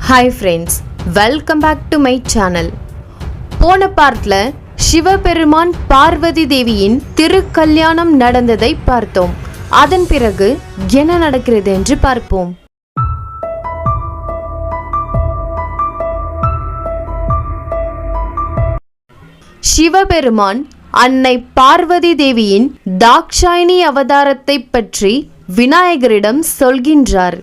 Hi friends, welcome back to my channel. போன பார்ட்ல சிவபெருமான் பார்வதி தேவியின் திருக்கல்யாணம் நடந்ததை பார்த்தோம். அதன் பிறகு என்ன நடக்கிறது என்று பார்ப்போம். சிவபெருமான் அன்னை பார்வதி தேவியின் தாக்ஷாயினி அவதாரத்தை பற்றி விநாயகரிடம் சொல்கின்றார்.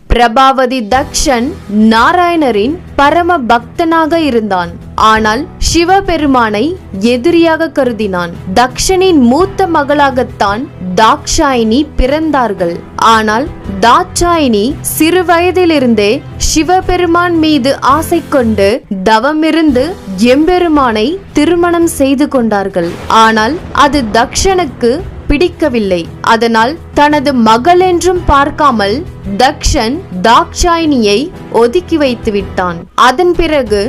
பிரபாவதி தக்ஷன் நாராயணரின் பரம பக்தனாக இருந்தான். ஆனால் சிவபெருமானை எதிரியாக கருதினான். தக்ஷனின் மூத்த மகளாகத்தான் தாக்ஷாயினி பிறந்தார்கள். ஆனால் தாட்சாயினி சிறு வயதிலிருந்தே சிவபெருமான் மீது ஆசை கொண்டு தவமிருந்து எம்பெருமானை திருமணம் செய்து கொண்டார்கள். ஆனால் அது தக்ஷனுக்கு பிடிக்கவில்லை. அதனால் தனது மகள் என்றும் பார்க்காமல் தக்ஷன் தாக்ஷாயினியை ஒதுக்கி வைத்து விட்டான். அதன் பிறகு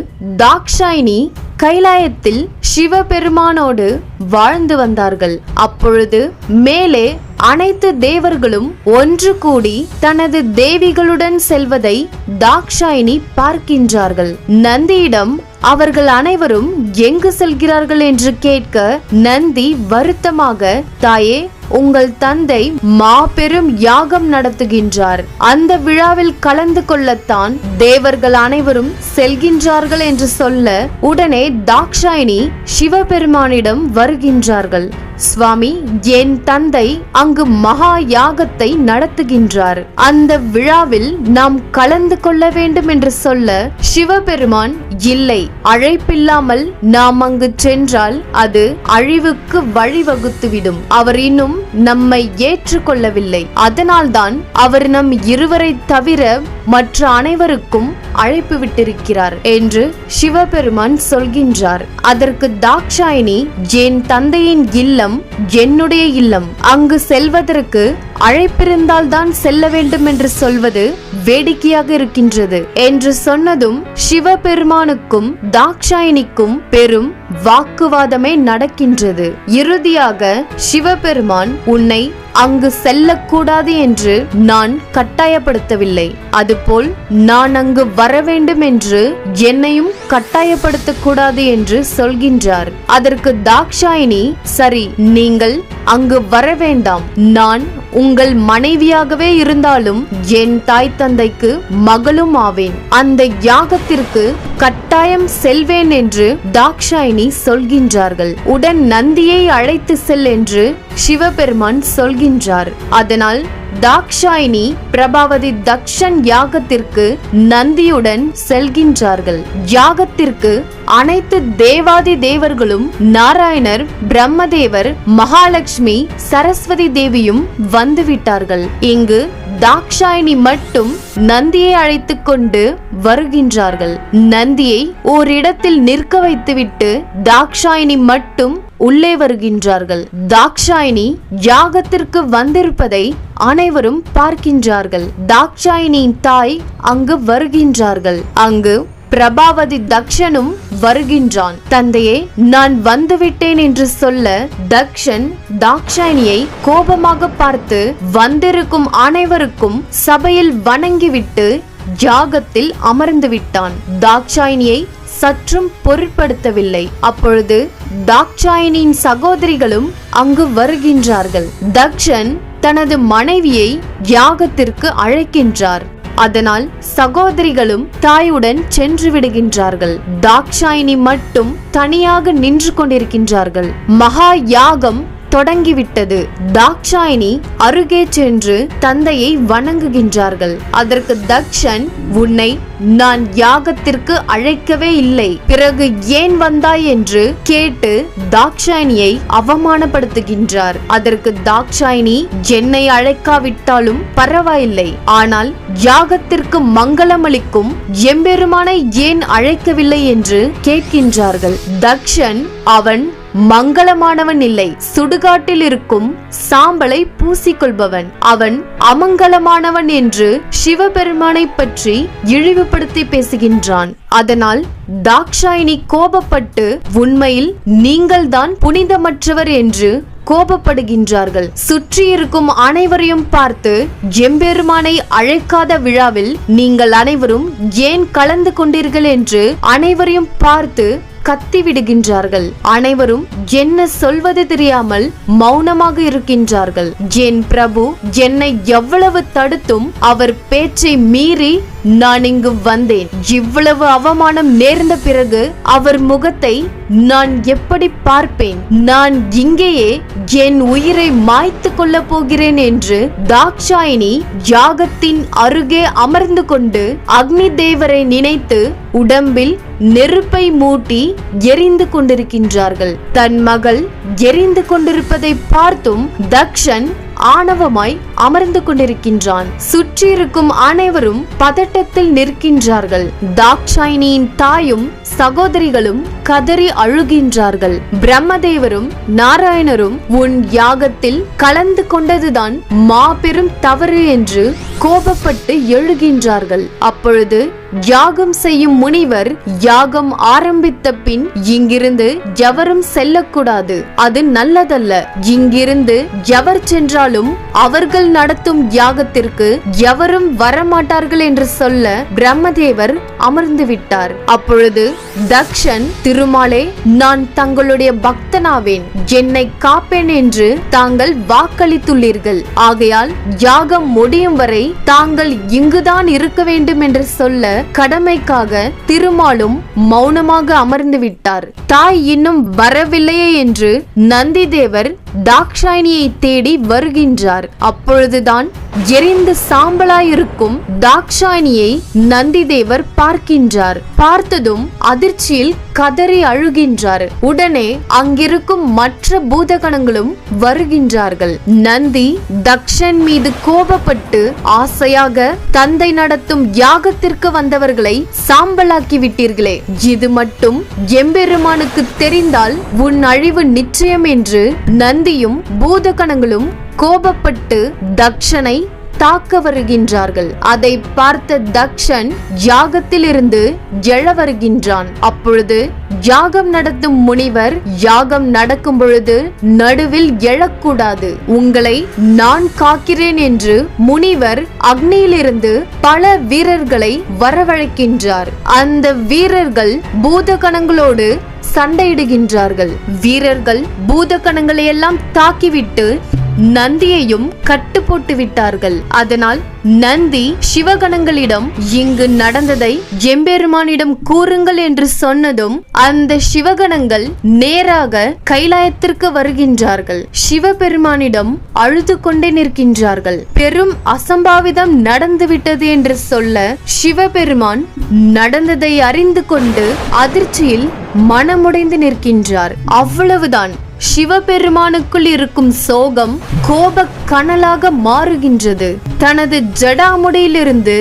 தாக்ஷாயினி கைலாயத்தில் சிவபெருமானோடு வாழ்ந்து வந்தார்கள். அப்பொழுது மேலே அனைத்து தேவர்களும் ஒன்று கூடி தனது தேவிகளுடன் செல்வதை தாக்ஷாயினி பார்க்கின்றார்கள். நந்தியிடம் அவர்கள் அனைவரும் எங்கு செல்கிறார்கள் என்று கேட்க நந்தி வருத்தமாக, தாயே, உங்கள் தந்தை மாபெரும் யாகம் நடத்துகின்றார். அந்த விழாவில் கலந்து கொள்ளத்தான் தேவர்கள் அனைவரும் செல்கின்றார்கள் என்று சொல்ல உடனே தாக்ஷாயினி சிவபெருமானிடம் வருகின்றார்கள். சுவாமி, என் தந்தை அங்கு மகா யாகத்தை நடத்துகின்றார். அந்த விழாவில் நாம் கலந்து கொள்ள வேண்டும் என்று சொல்ல சிவபெருமான், இல்லை, அழைப்பில்லாமல் நாம் அங்கு சென்றால் அது அழிவுக்கு வழிவகுத்துவிடும். அவர் இன்னும் நம்மை ஏற்றுக்கொள்ளவில்லை. அதனால்தான் அவர் நம் இருவரை தவிர மற்ற அனைவருக்கும் அழைப்பு விட்டிருக்கிறார் என்று சிவபெருமான் சொல்கின்றார். அதற்கு தாக்ஷாயினி, என் தந்தையின் இல்லம் என்னுடைய இல்லம். அங்கு செல்வதற்கு அழைப்பிருந்தால் தான் செல்ல வேண்டும் என்று சொல்வது வேடிக்கையாக இருக்கின்றது என்று சொன்னதும் சிவபெருமானுக்கும் தாக்ஷாயினிக்கும் பெரும் வாக்குவாதமே நடக்கின்றது. இறுதியாக சிவபெருமான், உன்னை அங்கு செல்லக்கூடாது என்று நான் கட்டாயப்படுத்தவில்லை. அதுபோல் நான் அங்கு வர வேண்டும் என்று என்னையும் கட்டாயப்படுத்தக்கூடாது என்று சொல்கின்றார். அதற்கு தாக்ஷாயினி, சரி, நீங்கள் அங்கு வர வேண்டாம். நான் உங்கள் மனைவியாகவே இருந்தாலும் என் தாய் தந்தைக்கு மகளும் ஆவேன். அந்த யாகத்திற்கு கட்டாயம் செல்வேன் என்று தாக்ஷாயினி சொல்கின்றார்கள். உடன் நந்தியை அழைத்து செல் என்று சிவபெருமான் சொல்கின்றார். அதனால் தாக்ஷாயினி பிரபாவதி தக்ஷன் யாகத்திற்கு நந்தியுடன் செல்கின்றார்கள். யாகத்திற்கு அனைத்து தேவாதி தேவர்களும், நாராயணர், பிரம்மதேவர், மகாலட்சுமி, சரஸ்வதி தேவியும் வந்துவிட்டார்கள். இங்கு தாக்ஷாயினி மட்டும் நந்தியை அழைத்து கொண்டு வருகின்றார்கள். நந்தியை ஓரிடத்தில் நிற்க வைத்துவிட்டு தாக்ஷாயினி மட்டும் உள்ளே வருகின்றார்கள். தாக்ஷாயினி யாகத்திற்கு வந்திருப்பதை அனைவரும் பார்க்கின்றார்கள். தாக்ஷாயினியின் தாய் அங்கு வருகின்றார்கள். அங்கு பிரபாவதி தக்ஷனும் வருகின்றான். தந்தையே, நான் வந்துவிட்டேன் என்று சொல்ல தக்ஷன் தாக்ஷாயினியை கோபமாக பார்த்து வந்திருக்கும் அனைவருக்கும் சபையில் வணங்கிவிட்டு யாகத்தில் அமர்ந்து விட்டான். தாக்ஷாயினியை சற்றும் பொருட்படுத்தவில்லை. அப்பொழுது தாக்ஷாயினியின் சகோதரிகளும் அங்கு வருகின்றார்கள். தக்ஷன் தனது மனைவியை யாகத்திற்கு அழைக்கின்றார். அதனால் சகோதரிகளும் தாயுடன் சென்று விடுகின்றார்கள். தாக்ஷாயினி மட்டும் தனியாக நின்று கொண்டிருக்கின்றார்கள். மகா யாகம் தொடங்கிவிட்டது. தாக்ஷாயினி அருகே சென்று தந்தையை வணங்குகின்றார்கள். அதற்கு தக்ஷன், உன்னை நான் யாகத்திற்கு அழைக்கவே இல்லை, பிறகு ஏன் வந்தாய் என்று கேட்டு தாக்ஷாயினியை அவமானப்படுத்துகின்றார். அதற்கு தாக்ஷாயினி, என்னை அழைக்காவிட்டாலும் பரவாயில்லை, ஆனால் யாகத்திற்கு மங்களமளிக்கும் எம்பெருமானை ஏன் அழைக்கவில்லை என்று கேட்கின்றார்கள். தக்ஷன், அவன் மங்களமானவன் இல்லை, சுடுகாட்டில் இருக்கும் சாம்பலை பூசிக்கொள்பவன். அவன் அமங்கலமானவன் என்று சிவபெருமானை பற்றி இழிவுபடுத்தி பேசுகின்றான். அதனால் தாக்ஷாயினி கோபப்பட்டு, உண்மையில் நீங்கள்தான் புனிதமற்றவர் என்று கோபப்படுகின்றார்கள். சுற்றி இருக்கும் அனைவரையும் பார்த்து எம்பெருமானை அழைக்காத விழாவில் நீங்கள் அனைவரும் ஏன் கலந்து கொண்டீர்கள் என்று அனைவரையும் பார்த்து கத்திவிடுகின்றார்கள். அனைவரும் என்ன சொல்வது தெரியாமல் மௌனமாக இருக்கின்றார்கள். என் பிரபு என்னை எவ்வளவு தடுத்தும் அவர் பேச்சை மீறி நான் இங்கு வந்தேன். இவ்வளவு அவமானம் நேர்ந்த பிறகு அவர் முகத்தை நான் எப்படி பார்ப்பேன்? நான் இங்கேயே என் உயிரை மாய்த்து கொள்ள போகிறேன் என்று தாக்ஷாயினி யாகத்தின் அருகே அமர்ந்து கொண்டு அக்னி தேவரை நினைத்து உடம்பில் நெருப்பை மூட்டி எரிந்து கொண்டிருக்கின்றார்கள். தன் மகள் எரிந்து கொண்டிருப்பதை பார்த்தும் தக்ஷன் ஆணவமாய் அமர்ந்து கொண்டிருக்கின்றான். சுற்றி இருக்கும் அனைவரும் பதட்டத்தில் நிற்கின்றார்கள். தாக்ஷாயினியின் தாயும் சகோதரிகளும் கதறி அழுகின்றார்கள். பிரம்மதேவரும் நாராயணரும் உன் யாகத்தில் கலந்து கொண்டதுதான் மாபெரும் தவறு என்று கோபப்பட்டு எழுகின்றார்கள். அப்பொழுது யாகம் செய்யும் முனிவர் யாகம் ஆரம்பித்த பின் இங்கிருந்து எவரும் செல்லக்கூடாது, அது நல்லதல்ல. இங்கிருந்து எவர் சென்றாலும் அவர்கள் நடத்தும் யாகத்திற்கு எவரும் வரமாட்டார்கள் என்று சொல்ல பிரம்மதேவர் அமர்ந்து விட்டார். அப்பொழுது தக்ஷன், திருமாலே, நான் தங்களுடைய பக்தனாவேன், என்னை காப்பேன் என்று தாங்கள் வாக்களித்துள்ளீர்கள். ஆகையால் யாகம் முடியும் வரை தாங்கள் இங்குதான் இருக்க வேண்டும் என்று சொல்ல கடமைக்காக திருமாலும் மௌனமாக அமர்ந்து விட்டார். தாய் இன்னும் வரவில்லையே என்று நந்தி தேவர் தாக்ஷாயினியை தேடி வருகின்றார். அப்பொழுதுதான் எரிந்து சாம்பலாயிருக்கும் தாக்ஷாயினியை நந்தி தேவர் பார்க்கின்றார். பார்த்ததும் அதிர்ச்சியில் கதறி அழுகின்றார். உடனே அங்கிருக்கும் மற்ற பூதகணங்களும் வருகின்றார்கள். நந்தி தக்ஷன் மீது கோபப்பட்டு ஆசையாக தந்தை நடத்தும் யாகத்திற்கு வந்தவர்களை சாம்பலாக்கி விட்டீர்களே, இது மட்டும் எம்பெருமானுக்கு தெரிந்தால் உன் அழிவு நிச்சயம் என்று நந்தியும் பூதகணங்களும் கோபப்பட்டு தக்ஷனை தாக்க வருகின்றார்கள். அதை பார்த்த தக்ஷன் யாகத்திலிருந்து எழ வருகின்றான். அப்பொழுது யாகம் நடத்தும் முனிவர், யாகம் நடக்கும் பொழுது நடுவில் எழக்கூடாது, உங்களை நான் காக்கிறேன் என்று முனிவர் அக்னியிலிருந்து பல வீரர்களை வரவழைக்கின்றார். அந்த வீரர்கள் பூதகணங்களோடு சண்டையிடுகின்றார்கள். வீரர்கள் பூதகணங்களை எல்லாம் தாக்கிவிட்டு நந்தியையும் கட்டு போட்டு விட்டார்கள். அதனால் நந்தி சிவகணங்களிடம் இங்கு நடந்ததை எம்பெருமானிடம் கூறுங்கள் என்று சொன்னதும் அந்த சிவகணங்கள் நேராக கைலாயத்திற்கு வருகின்றார்கள். சிவபெருமானிடம் அழுது கொண்டே நிற்கின்றார்கள். பெரும் அசம்பாவிதம் நடந்துவிட்டது என்று சொல்ல சிவபெருமான் நடந்ததை அறிந்து கொண்டு அதிர்ச்சியில் மனமுடைந்து நிற்கின்றார். அவ்வளவுதான். சிவபெருமானுக்குள் இருக்கும் சோகம் கோப கனலாக மாறுகின்றது. தனது ஜடாமுடியிலிருந்து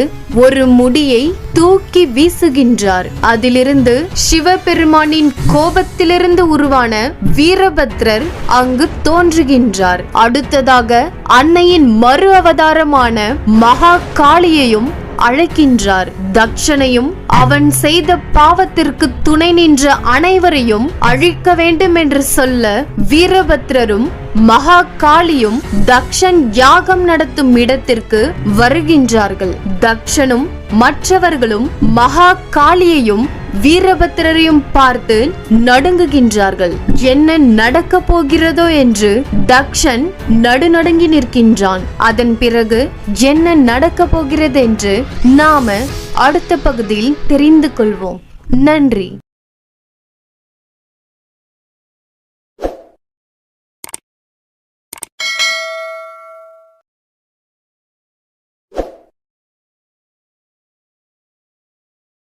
ஒரு முடியை தூக்கி வீசுகின்றார். அதிலிருந்து சிவபெருமானின் கோபத்திலிருந்து உருவான வீரபத்ரர் அங்கு தோன்றுகின்றார். அடுத்ததாக அன்னையின் மறு அவதாரமான மகா காளியையும் அழைக்கின்றார். தக்ஷனையும் அவன் செய்த பாவத்திற்கு துணை நின்ற அனைவரையும் அழிக்க வேண்டும் என்று சொல்ல வீரபத்ரரும் மகா காளியும் தக்ஷன் யாகம் நடத்தும் இடத்திற்கு வருகின்றார்கள். தக்ஷனும் மற்றவர்களும் மகா காளியையும் வீரபத்ரரையும் பார்த்து நடுங்குகின்றார்கள். என்ன நடக்க போகிறதோ என்று தக்ஷன் நடுநடுங்கி நிற்கின்றான். அதன் பிறகு என்ன நடக்க போகிறது என்று நாம அடுத்த பகுதியில் தெரிந்து கொள்வோம். நன்றி.